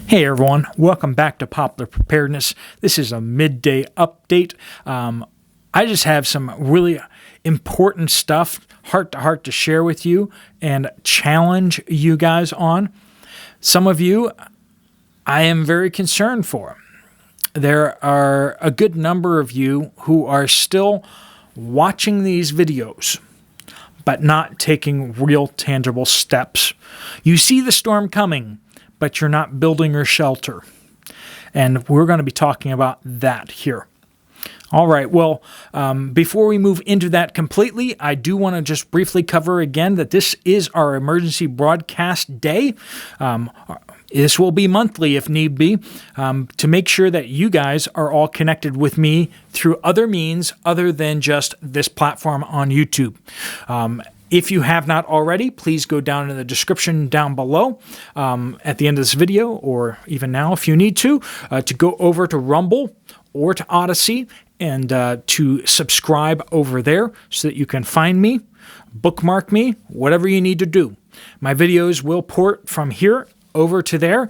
Hey everyone, welcome back to Poplar Preparedness. This is a midday update. I just have some really important stuff, heart to heart, to share with you and challenge you guys on. Some of you I am very concerned for. There are a good number of you who are still watching these videos, but not taking real tangible steps. You see the storm coming, but you're not building your shelter. And we're going to be talking about that here. All right, well, before we move into that completely, I do want to just briefly cover again that this is our emergency broadcast day. This will be monthly if need be, to make sure that you guys are all connected with me through other means other than just this platform on YouTube. If you have not already, please go down in the description down below at the end of this video, or even now if you need to go over to Rumble or to Odyssey and to subscribe over there so that you can find me, bookmark me, whatever you need to do. My videos will port from here over to there.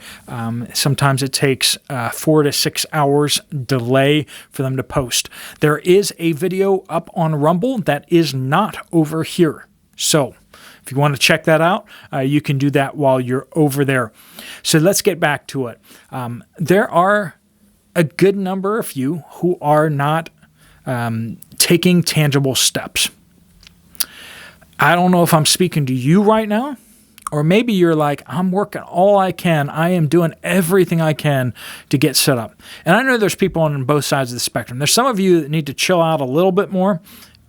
Sometimes it takes 4 to 6 hours delay for them to post. There is a video up on Rumble that is not over here. So if you want to check that out, you can do that while you're over there. So let's get back to it. There are a good number of you who are not taking tangible steps. I don't know if I'm speaking to you right now, or maybe you're like, I'm working all I can. I am doing everything I can to get set up. And I know there's people on both sides of the spectrum. There's some of you that need to chill out a little bit more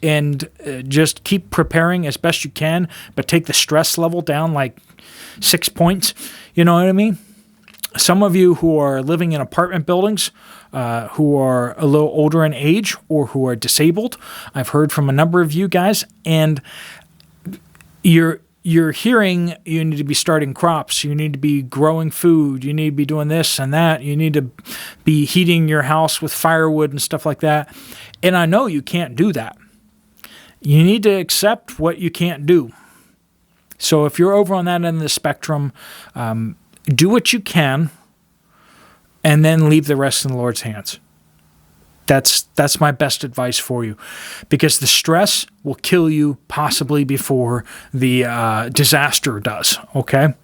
and just keep preparing as best you can, but take the stress level down like 6 points. You know what I mean? Some of you who are living in apartment buildings, who are a little older in age or who are disabled, I've heard from a number of you guys, and you're hearing you need to be starting crops, you need to be growing food, you need to be doing this and that, you need to be heating your house with firewood and stuff like that. And I know you can't do that. You need to accept what you can't do. So if you're over on that end of the spectrum, do what you can and then leave the rest in the Lord's hands. That's my best advice for you, because the stress will kill you possibly before the disaster does, okay?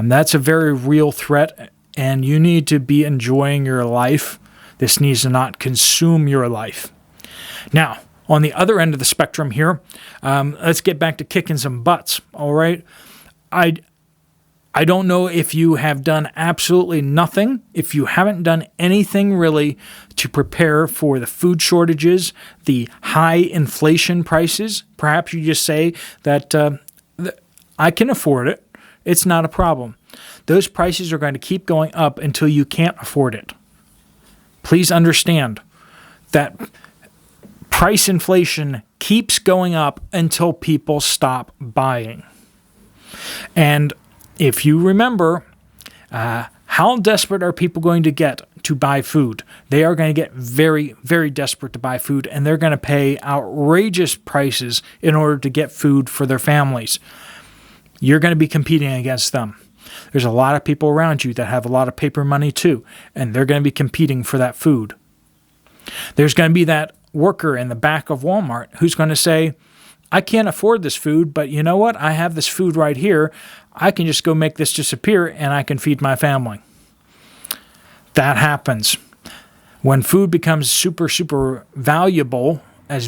That's a very real threat, and you need to be enjoying your life. This needs to not consume your life. Now, on the other end of the spectrum here, let's get back to kicking some butts, all right? I don't know if you have done absolutely nothing, if you haven't done anything really to prepare for the food shortages, the high inflation prices. Perhaps you just say that I can afford it. It's not a problem. Those prices are going to keep going up until you can't afford it. Please understand that price inflation keeps going up until people stop buying. And if you remember, how desperate are people going to get to buy food? They are going to get very, very desperate to buy food, and they're going to pay outrageous prices in order to get food for their families. You're going to be competing against them. There's a lot of people around you that have a lot of paper money too, and they're going to be competing for that food. There's going to be that worker in the back of Walmart who's going to say, I can't afford this food, but you know what? I have this food right here. I can just go make this disappear and I can feed my family. That happens. When food becomes super, super valuable as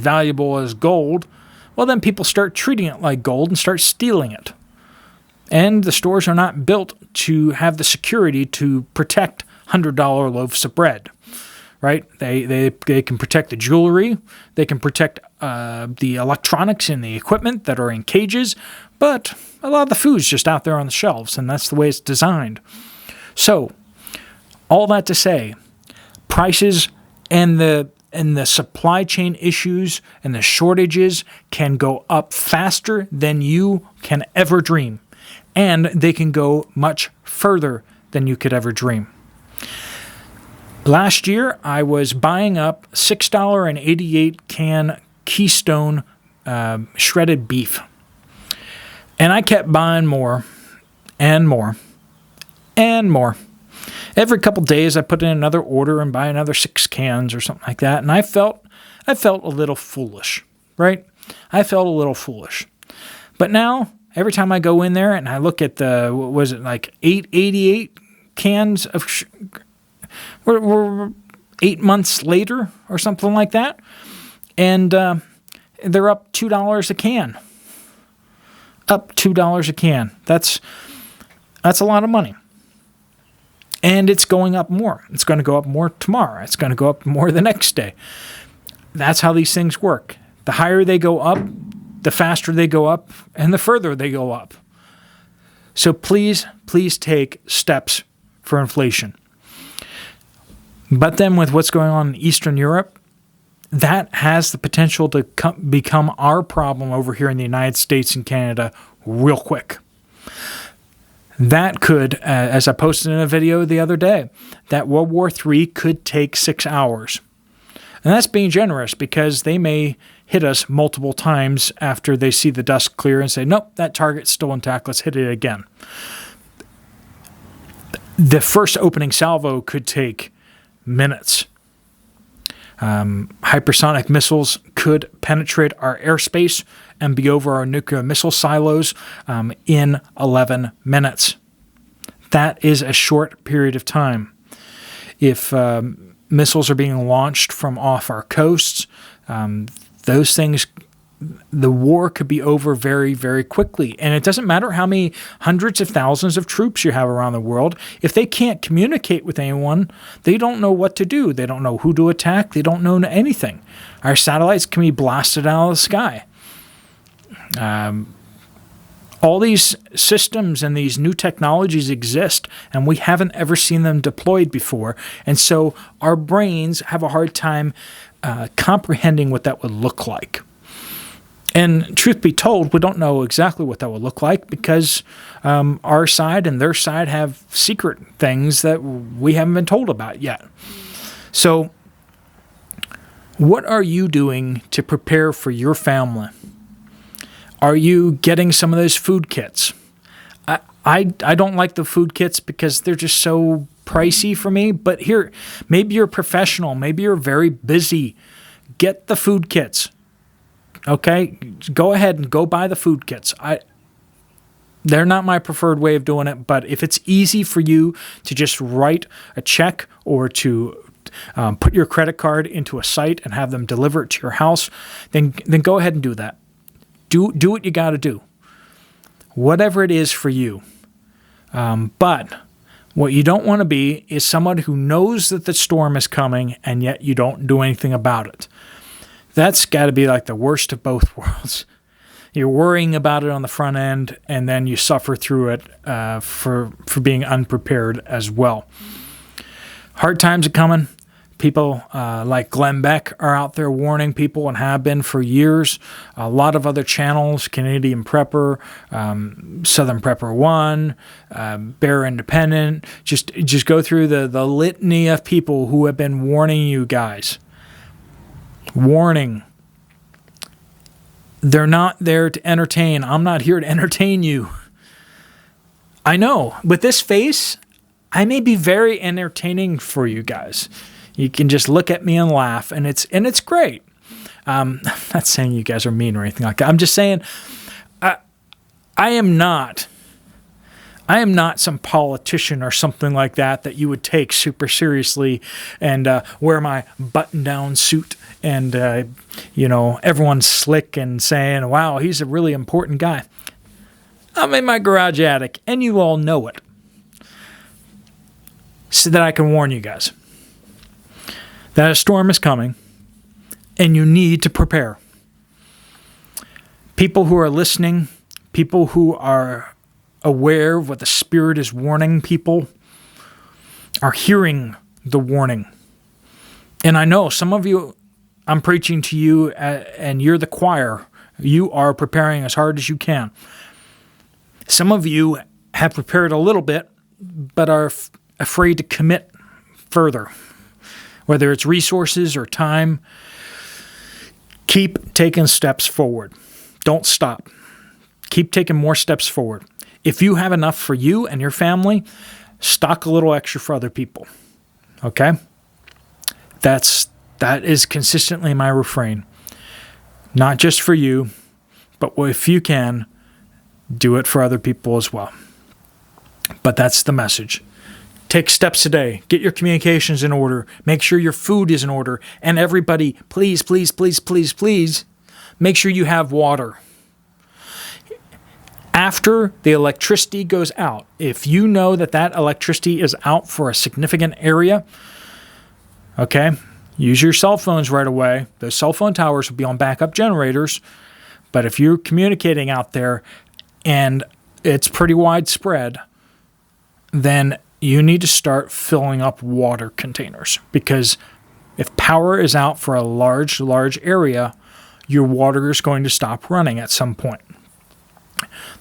gold, well, then people start treating it like gold and start stealing it. And the stores are not built to have the security to protect $100 loaves of bread. Right? They can protect the jewelry, they can protect the electronics and the equipment that are in cages, but a lot of the food's just out there on the shelves, and that's the way it's designed. So, all that to say, prices and the supply chain issues and the shortages can go up faster than you can ever dream, and they can go much further than you could ever dream. Last year, I was buying up $6.88 can Keystone shredded beef. And I kept buying more and more. and more. Every couple days I put in another order and buy another 6 cans or something like that, and I felt a little foolish, right? I felt a little foolish. But now, every time I go in there and I look at the, what was it, like 888 cans of, we're 8 months later or something like that, and they're up $2 a can. Up $2 a can. That's a lot of money. And it's going up more. It's going to go up more tomorrow. It's going to go up more the next day. That's how these things work. The higher they go up, the faster they go up, and the further they go up. So please take steps for inflation. But then with what's going on in Eastern Europe, that has the potential to become our problem over here in the United States and Canada real quick. That could, as I posted in a video the other day, that World War III could take 6 hours. And that's being generous because they may hit us multiple times after they see the dust clear and say, nope, that target's still intact, let's hit it again. The first opening salvo could take minutes. Hypersonic missiles could penetrate our airspace and be over our nuclear missile silos in 11 minutes. That is a short period of time. If missiles are being launched from off our coasts, those things, the war could be over very, very quickly. And it doesn't matter how many hundreds of thousands of troops you have around the world. If they can't communicate with anyone, they don't know what to do. They don't know who to attack. They don't know anything. Our satellites can be blasted out of the sky. All these systems and these new technologies exist, and we haven't ever seen them deployed before. And so our brains have a hard time comprehending what that would look like. And truth be told, we don't know exactly what that would look like because our side and their side have secret things that we haven't been told about yet. So what are you doing to prepare for your family? Are you getting some of those food kits? I don't like the food kits because they're just so pricey for me. But here, maybe you're a professional. Maybe you're very busy. Get the food kits. Okay? Go ahead and go buy the food kits. They're not my preferred way of doing it, but if it's easy for you to just write a check or to put your credit card into a site and have them deliver it to your house, then go ahead and do that. Do what you got to do. Whatever it is for you. But what you don't want to be is someone who knows that the storm is coming and yet you don't do anything about it. That's got to be like the worst of both worlds. You're worrying about it on the front end and then you suffer through it for being unprepared as well. Hard times are coming. People like Glenn Beck are out there warning people and have been for years. A lot of other channels, Canadian Prepper, Southern Prepper 1, Bear Independent. Just go through the litany of people who have been warning you guys. Warning. They're not there to entertain. I'm not here to entertain you. I know. With this face, I may be very entertaining for you guys. You can just look at me and laugh, and it's great. I'm not saying you guys are mean or anything like that. I'm just saying I am not some politician or something like that you would take super seriously and wear my button-down suit and, everyone's slick and saying, wow, he's a really important guy. I'm in my garage attic, and you all know it, so that I can warn you guys that a storm is coming, and you need to prepare. People who are listening, people who are aware of what the Spirit is warning people, are hearing the warning. And I know some of you, I'm preaching to you, and you're the choir. You are preparing as hard as you can. Some of you have prepared a little bit, but are afraid to commit further. Whether it's resources or time, keep taking steps forward. Don't stop. Keep taking more steps forward. If you have enough for you and your family, stock a little extra for other people. Okay? That is consistently my refrain. Not just for you, but if you can, do it for other people as well. But that's the message. Take steps today. Get your communications in order. Make sure your food is in order. And everybody, please, please, please, please, please, make sure you have water. After the electricity goes out, if you know that electricity is out for a significant area, okay, use your cell phones right away. Those cell phone towers will be on backup generators. But if you're communicating out there and it's pretty widespread, then you need to start filling up water containers, because if power is out for a large area, your water is going to stop running at some point.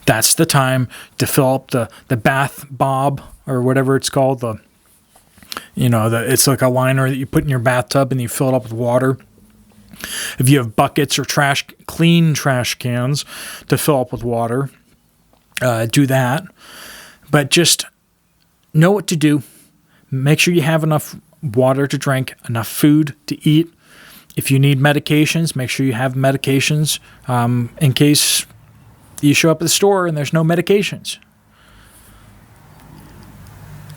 That's the time to fill up the bath bob, or whatever it's called. It's like a liner that you put in your bathtub and you fill it up with water. If you have buckets or clean trash cans to fill up with water, do that. But just know what to do. Make sure you have enough water to drink, enough food to eat. If you need medications, make sure you have medications in case you show up at the store and there's no medications.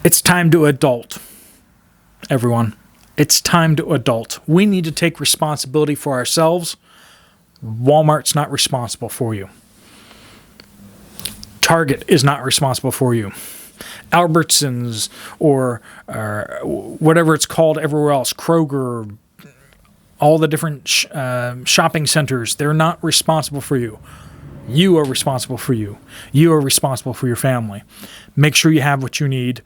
It's time to adult, everyone. It's time to adult. We need to take responsibility for ourselves. Walmart's not responsible for you. Target is not responsible for you. Albertsons or whatever it's called everywhere else, Kroger, all the different shopping centers, they're not responsible for you. You are responsible for you. You are responsible for your family. Make sure you have what you need.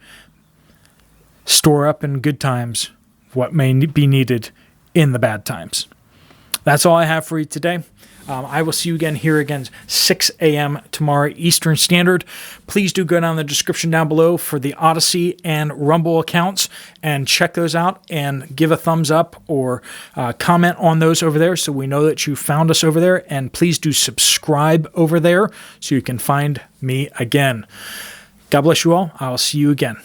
Store up in good times what may be needed in the bad times. That's all I have for you today. I will see you again 6 a.m. tomorrow Eastern Standard. Please do go down the description down below for the Odyssey and Rumble accounts and check those out and give a thumbs up or comment on those over there so we know that you found us over there. And please do subscribe over there so you can find me again. God bless you all. I'll see you again.